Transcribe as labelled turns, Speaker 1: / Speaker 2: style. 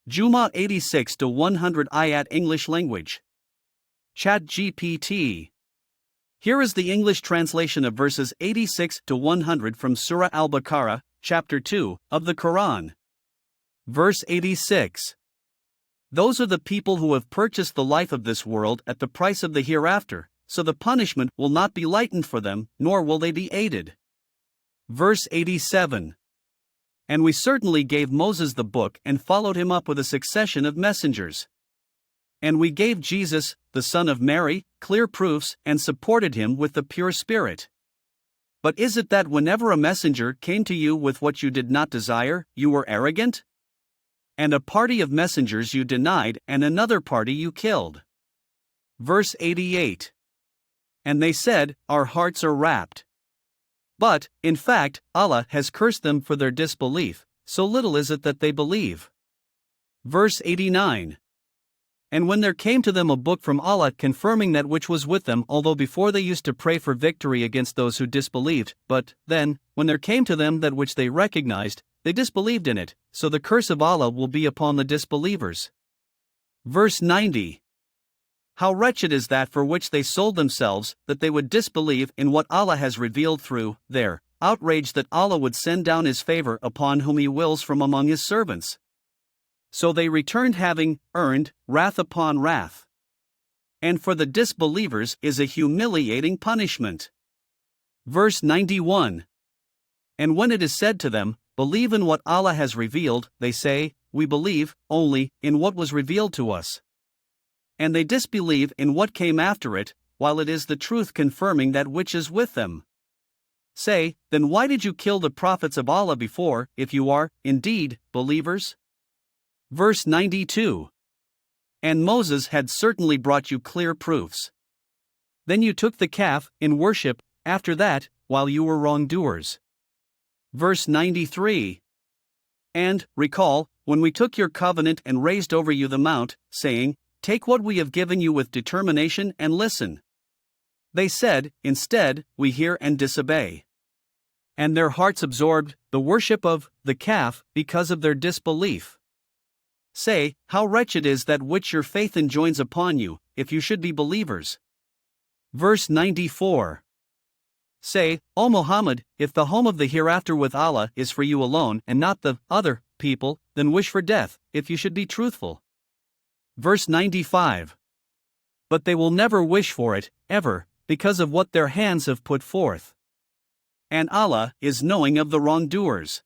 Speaker 1: Juma 86 to 100 Ayat English language. Chat GPT. Here is the English translation of verses 86 to 100 from Surah Al-Baqarah, chapter 2, of the Qur'an. Verse 86. Those are the people who have purchased the life of this world at the price of the hereafter, so the punishment will not be lightened for them, nor will they be aided. Verse 87. And we certainly gave Moses the book and followed him up with a succession of messengers. And we gave Jesus, the son of Mary, clear proofs and supported him with the pure spirit. But is it that whenever a messenger came to you with what you did not desire, you were arrogant? And a party of messengers you denied and another party you killed. Verse 88. And they said, our hearts are wrapped. But, in fact, Allah has cursed them for their disbelief, so little is it that they believe. Verse 89. And when there came to them a book from Allah confirming that which was with them, although before they used to pray for victory against those who disbelieved, but, then, when there came to them that which they recognized, they disbelieved in it, so the curse of Allah will be upon the disbelievers. Verse 90. How wretched is that for which they sold themselves, that they would disbelieve in what Allah has revealed through their outrage that Allah would send down His favor upon whom He wills from among His servants. So they returned having earned wrath upon wrath. And for the disbelievers is a humiliating punishment. Verse 91. And when it is said to them, believe in what Allah has revealed, they say, we believe only in what was revealed to us. And they disbelieve in what came after it, while it is the truth confirming that which is with them. Say, then why did you kill the prophets of Allah before, if you are, indeed, believers? Verse 92. And Moses had certainly brought you clear proofs. Then you took the calf, in worship, after that, while you were wrongdoers. Verse 93. And, recall, when we took your covenant and raised over you the mount, saying, take what we have given you with determination and listen. They said, instead, we hear and disobey. And their hearts absorbed the worship of the calf because of their disbelief. Say, how wretched is that which your faith enjoins upon you, if you should be believers. Verse 94. Say, O Muhammad, if the home of the hereafter with Allah is for you alone and not the other people, then wish for death, if you should be truthful. Verse 95. But they will never wish for it, ever, because of what their hands have put forth. And Allah is knowing of the wrongdoers.